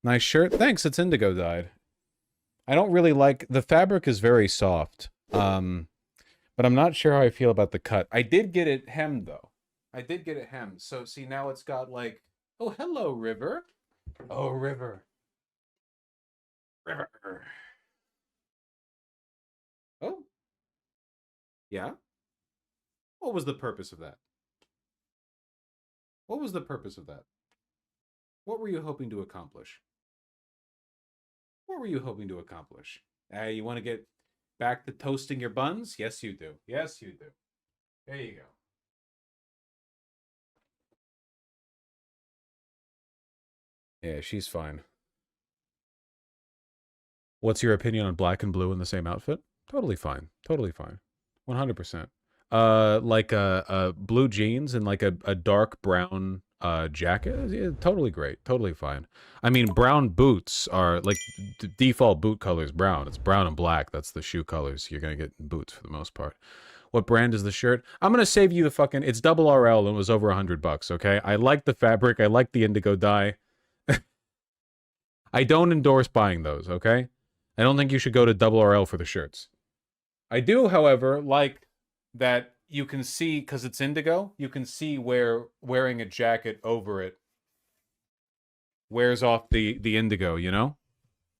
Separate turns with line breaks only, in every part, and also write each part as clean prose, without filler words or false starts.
Nice shirt. Thanks, it's indigo dyed. I don't really like... The fabric is very soft. But I'm not sure how I feel about the cut. I did get it hemmed, though. I did get it hemmed. So, see, now it's got, like... Oh, hello, River. Oh, River. River. Oh. Yeah? What was the purpose of that? What was the purpose of that? What were you hoping to accomplish? What were you hoping to accomplish? You want to get back to toasting your buns? Yes, you do. Yes, you do. There you go. Yeah, she's fine. What's your opinion on black and blue in the same outfit? Totally fine. Totally fine. 100%. Like blue jeans and like a dark brown jacket. Yeah, totally great. Totally fine. I mean, brown boots are like default boot color is brown. It's brown and black. That's the shoe colors you're gonna get in boots for the most part. What brand is the shirt? I'm gonna save you the fucking. It's double RL and it was over $100. Okay. I like the fabric. I like the indigo dye. I don't endorse buying those. Okay. I don't think you should go to double RL for the shirts. I do, however, like that you can see, because it's indigo, you can see where wearing a jacket over it wears off the indigo, you know?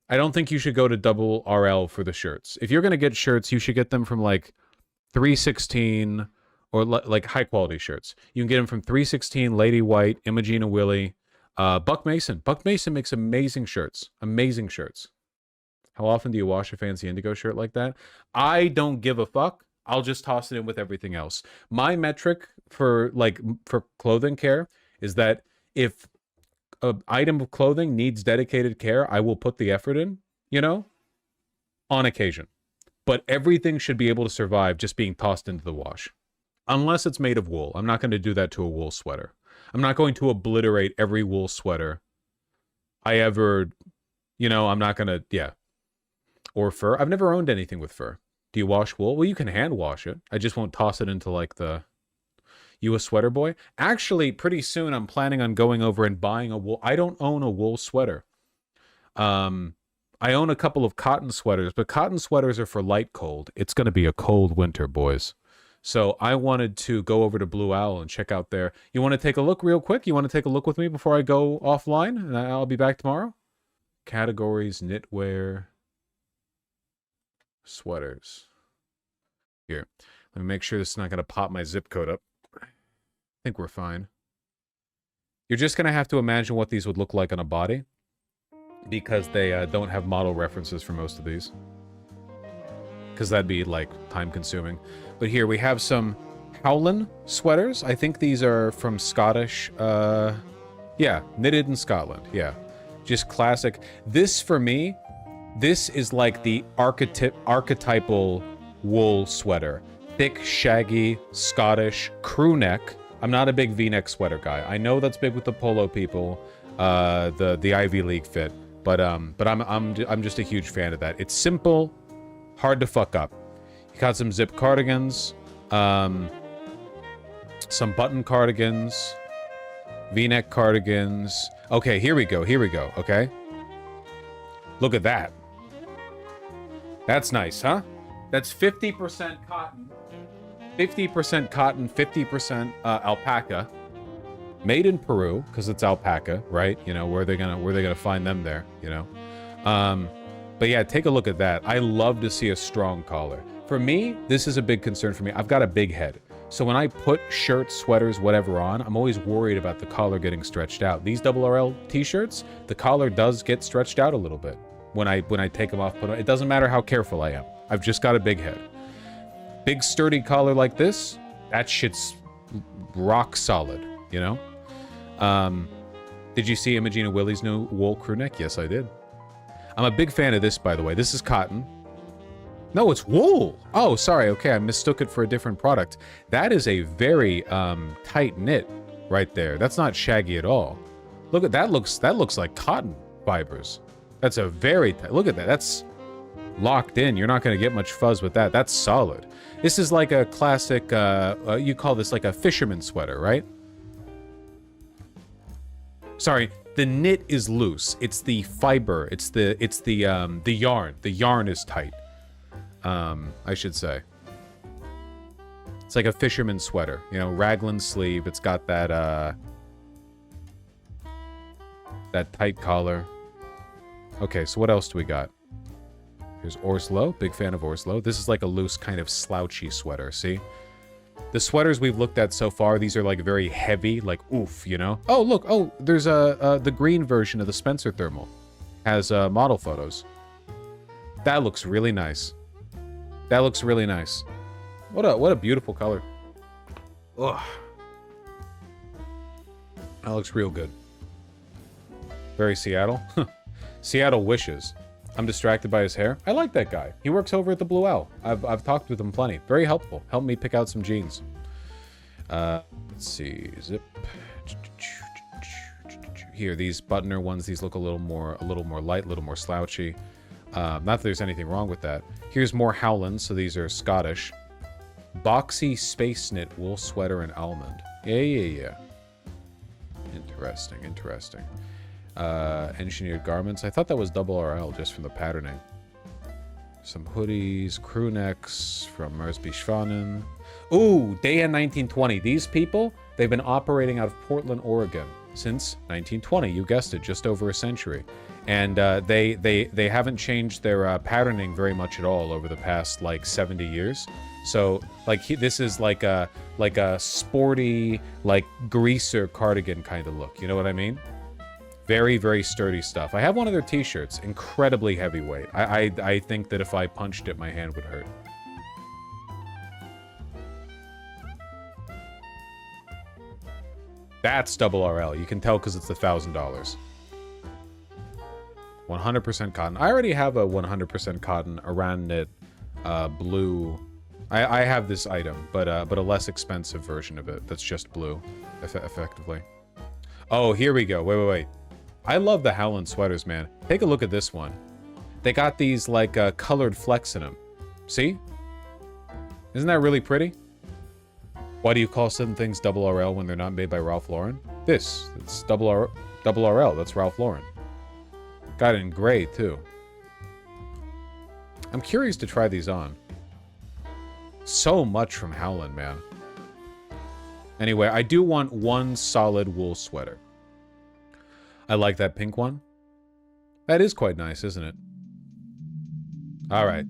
I don't think you should go to double RL for the shirts. If you're going to get shirts, you should get them from like 316 or like high quality shirts. You can get them from 316, Lady White, Imogena Willie, Buck Mason. Buck Mason makes amazing shirts. Amazing shirts. How often do you wash a fancy indigo shirt like that? I don't give a fuck. I'll just toss it in with everything else. My metric for clothing care is that if an item of clothing needs dedicated care, I will put the effort in, you know, on occasion. But everything should be able to survive just being tossed into the wash. Unless it's made of wool. I'm not going to do that to a wool sweater. I'm not going to obliterate every wool sweater I ever, you know, I'm not going to, yeah. Or fur. I've never owned anything with fur. Do you wash wool? Well, you can hand wash it. I just won't toss it into like the... You a sweater boy? Actually, pretty soon I'm planning on going over and buying a wool... I don't own a wool sweater. I own a couple of cotton sweaters, but cotton sweaters are for light cold. It's going to be a cold winter, boys. So I wanted to go over to Blue Owl and check out their... You want to take a look real quick? You want to take a look with me before I go offline? And I'll be back tomorrow? Categories, knitwear... Sweaters. Here, let me make sure this is not going to pop my zip code up. I think we're fine. You're just going to have to imagine what these would look like on a body, because they don't have model references for most of these. Because that'd be, like, time-consuming. But here, we have some Howlin sweaters. I think these are from Scottish... yeah, knitted in Scotland. Yeah. Just classic. This, for me... This is like the archetypal wool sweater. Thick, shaggy, Scottish, crew neck. I'm not a big V-neck sweater guy. I know that's big with the polo people, the Ivy League fit, but I'm just a huge fan of that. It's simple, hard to fuck up. You got some zip cardigans, some button cardigans, V-neck cardigans. Okay, here we go, okay? Look at that. That's nice, huh? That's 50% cotton, 50% cotton, 50% alpaca. Made in Peru, because it's alpaca, right? You know, where are they gonna find them there, you know? But yeah, take a look at that. I love to see a strong collar. For me, this is a big concern for me. I've got a big head. So when I put shirts, sweaters, whatever on, I'm always worried about the collar getting stretched out. These double RL t-shirts, the collar does get stretched out a little bit. When I take them off, it doesn't matter how careful I am. I've just got a big head. Big sturdy collar like this, that shit's rock solid, you know? Did you see Imogena Willie's new wool crew neck? Yes, I did. I'm a big fan of this, by the way. This is cotton. No, it's wool. Oh, sorry. Okay, I mistook it for a different product. That is a very tight knit right there. That's not shaggy at all. Look at that. That looks like cotton fibers. That's a very tight. Look at that. That's locked in. You're not going to get much fuzz with that. That's solid. This is like a classic. You call this like a fisherman sweater, right? Sorry, The knit is loose. It's the fiber. It's the yarn. The yarn is tight. I should say. It's like a fisherman's sweater, you know, raglan sleeve. It's got that that tight collar. Okay, so what else do we got? Here's Orslo. Big fan of Orslo. This is like a loose kind of slouchy sweater. See? The sweaters we've looked at so far, these are like very heavy, like oof, you know? Oh, look. Oh, there's the green version of the Spencer thermal. Has model photos. That looks really nice. That looks really nice. What a beautiful color. Ugh. That looks real good. Very Seattle. Seattle wishes. I'm distracted by his hair. I like that guy. He works over at the Blue Owl. I've talked with him plenty. Very helpful. Helped me pick out some jeans. Let's see. Zip. Here, these buttoner ones. These look a little more light, a little more slouchy. Not that there's anything wrong with that. Here's more Howland. So these are Scottish. Boxy space knit wool sweater and almond. Yeah. Interesting. Engineered garments. I thought that was double RL just from the patterning. Some hoodies, crew necks from Mersby Schwanen. Ooh, Dayan 1920. These people, they've been operating out of Portland, Oregon since 1920. You guessed it, just over a century. And they haven't changed their patterning very much at all over the past like 70 years. So like this is like a sporty like greaser cardigan kind of look. You know what I mean? Very, very sturdy stuff. I have one of their t-shirts, incredibly heavyweight. I think that if I punched it, my hand would hurt. That's double RL. You can tell because it's $1,000. 100% cotton. I already have a 100% cotton Iran knit blue. I have this item, but a less expensive version of it that's just blue, effectively. Oh, here we go. Wait. I love the Howland sweaters, man. Take a look at this one. They got these like colored flecks in them. See? Isn't that really pretty? Why do you call some things double RL when they're not made by Ralph Lauren? It's double RL. That's Ralph Lauren. Got it in gray too. I'm curious to try these on. So much from Howland, man. Anyway, I do want one solid wool sweater. I like that pink one. That is quite nice, isn't it? All right.